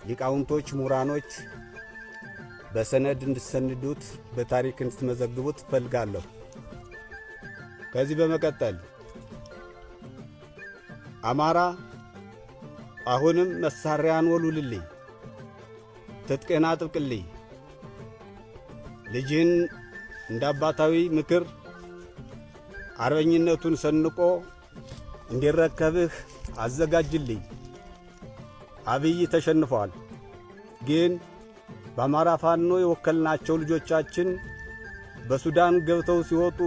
ሊቃውንቶች ምሁራኖች በሰነድ እንድትሰንዱት በታሪክ እንድትመዘግቡት ፈልጋለሁ። ከዚህ በመቀጠል አማራ አሁንም መሳሪያን ወሉልልኝ፣ ትጥቅህን አጥብቅልኝ፣ ልጅህን እንደ አባታዊ ምክር አርበኝነቱን ሰንቆ እንዲረከብህ አዘጋጅልኝ። አብይ ተሸንፏል። ግን በአማራ ፋኖ የወከልናቸው ልጆቻችን በሱዳን ገብተው ሲወጡ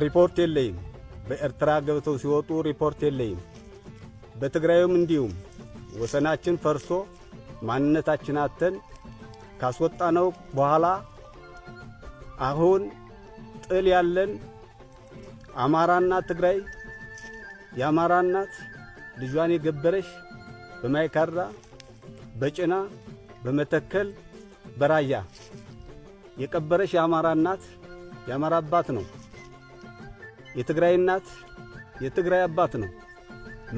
ሪፖርት የለኝም። በኤርትራ ገብተው ሲወጡ ሪፖርት የለኝም። በትግራይም እንዲሁም ወሰናችን ፈርሶ ማንነታችን አተን ካስወጣነው በኋላ አሁን ጥል ያለን አማራና ትግራይ የአማራ እናት ልጇን የገበረሽ በማይካድራ በጭና በመተከል በራያ የቀበረሽ የአማራ እናት የአማራ አባት ነው። የትግራይ እናት የትግራይ አባት ነው።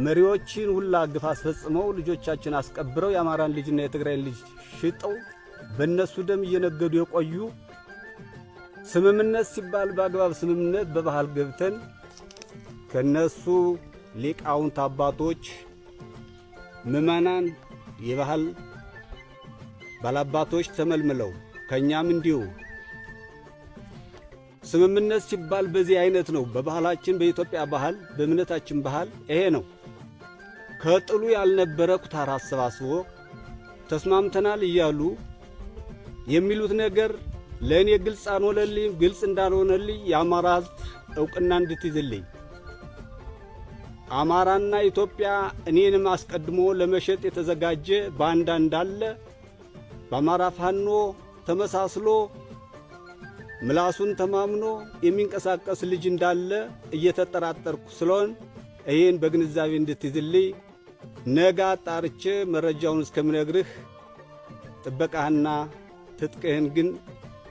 መሪዎችን ሁላ ግፍ አስፈጽመው ልጆቻችን አስቀብረው የአማራን ልጅና የትግራይን ልጅ ሽጠው በእነሱ ደም እየነገዱ የቆዩ ስምምነት ሲባል በአግባብ ስምምነት በባህል ገብተን ከነሱ ሊቃውንት አባቶች ምዕመናን የባህል ባላባቶች ተመልምለው ከኛም እንዲሁ ስምምነት ሲባል በዚህ አይነት ነው። በባህላችን በኢትዮጵያ ባህል በእምነታችን ባህል ይሄ ነው። ከጥሉ ያልነበረ ኩታራ አሰባስቦ ተስማምተናል እያሉ የሚሉት ነገር ለእኔ ግልጽ አልሆነልኝ። ግልጽ እንዳልሆነልኝ የአማራ ሕዝብ ዕውቅና እንድትይዝልኝ አማራና ኢትዮጵያ እኔንም አስቀድሞ ለመሸጥ የተዘጋጀ ባንዳ እንዳለ በአማራ ፋኖ ተመሳስሎ ምላሱን ተማምኖ የሚንቀሳቀስ ልጅ እንዳለ እየተጠራጠርኩ ስለሆን ይህን በግንዛቤ እንድትይዝልኝ ነገ አጣርቼ መረጃውን እስከምነግርህ ጥበቃህና ትጥቅህን ግን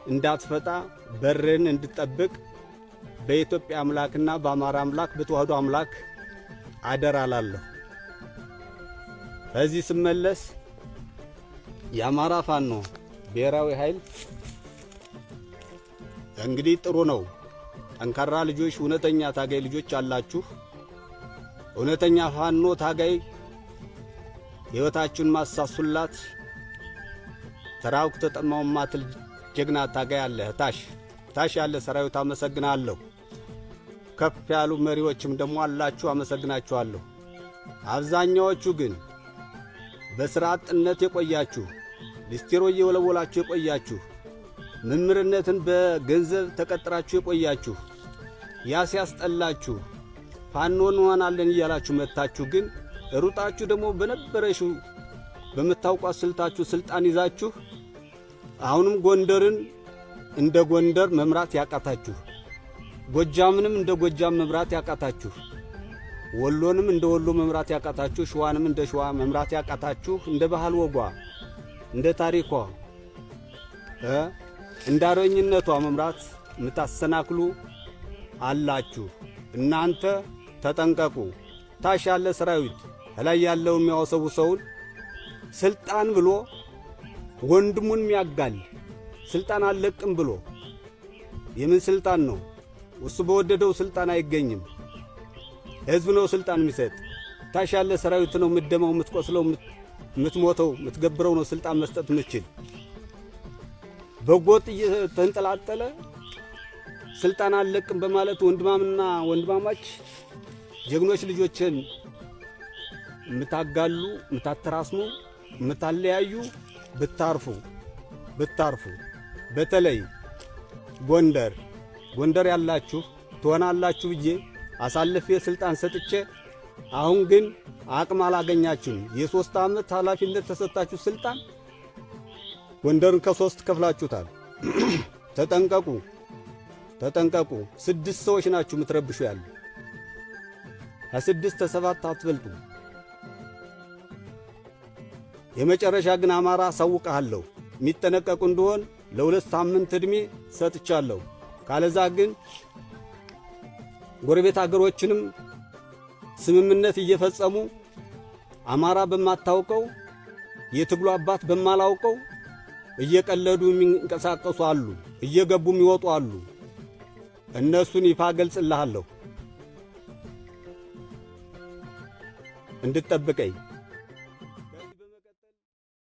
እንዳትፈታ በርን እንድትጠብቅ በኢትዮጵያ አምላክና በአማራ አምላክ በተዋህዶ አምላክ አደራላለሁ። በዚህ ስመለስ የአማራ ፋኖ ብሔራዊ ኃይል እንግዲህ ጥሩ ነው። ጠንካራ ልጆች፣ እውነተኛ ታጋይ ልጆች አላችሁ። እውነተኛ ፋኖ ታጋይ ሕይወታችሁን ማሳሱላት ተራውክ ተጠማው ማትል ጀግና ታጋይ አለ። ታሽ ያለ ሰራዊት አመሰግናለሁ። ከፍ ያሉ መሪዎችም ደግሞ አላችሁ፣ አመሰግናችኋለሁ። አብዛኛዎቹ ግን በሥራ አጥነት የቆያችሁ ሊስቴሮ እየወለወላችሁ የቆያችሁ መምህርነትን በገንዘብ ተቀጥራችሁ የቆያችሁ ያ ሲያስጠላችሁ ፋኖ እንሆናለን እያላችሁ መታችሁ ግን ሩጣችሁ ደግሞ በነበረሽው በመታውቋት ስልታችሁ ስልጣን ይዛችሁ አሁንም ጎንደርን እንደ ጎንደር መምራት ያቃታችሁ፣ ጎጃምንም እንደ ጎጃም መምራት ያቃታችሁ፣ ወሎንም እንደ ወሎ መምራት ያቃታችሁ፣ ሸዋንም እንደ ሸዋ መምራት ያቃታችሁ፣ እንደ ባህል ወጓ እንደ ታሪኳ እንደ አርበኝነቷ መምራት የምታሰናክሉ አላችሁ። እናንተ ተጠንቀቁ። ታች ያለ ሰራዊት ላይ ያለው የሚያወሰውሰውን ስልጣን ብሎ ወንድሙን የሚያጋል ስልጣን አለቅም ብሎ የምን ስልጣን ነው? እሱ በወደደው ስልጣን አይገኝም። ሕዝብ ነው ስልጣን የሚሰጥ። ታች ያለ ሰራዊት ነው የምትደማው፣ የምትቆስለው፣ የምትሞተው፣ የምትገብረው ነው ስልጣን መስጠት የምችል። በጎጥ እየተንጠላጠለ ስልጣን አለቅም በማለት ወንድማምና ወንድማማች ጀግኖች ልጆችን የምታጋሉ፣ የምታተራስሙ፣ የምታለያዩ ብታርፉ በተለይ ጎንደር ያላችሁ ትሆናላችሁ ብዬ አሳልፌ ስልጣን ሰጥቼ አሁን ግን አቅም አላገኛችሁም። የ3 ዓመት ኃላፊነት ተሰጣችሁ ስልጣን ጎንደርን ከ3 ከፍላችሁታል። ተጠንቀቁ። 6 ሰዎች ናችሁ የምትረብሹ ያለ ከ6 ከ7 አትበልጡ። የመጨረሻ ግን አማራ ሳውቃለሁ የሚጠነቀቁ እንደሆን ለ2 ሳምንት ዕድሜ ሰጥቻለሁ። ካለዛ ግን ጎረቤት አገሮችንም ስምምነት እየፈጸሙ አማራ በማታውቀው የትግሉ አባት በማላውቀው እየቀለዱ የሚንቀሳቀሱ አሉ፣ እየገቡ የሚወጡ አሉ። እነሱን ይፋ ገልጽልሃለሁ እንድትጠብቀኝ።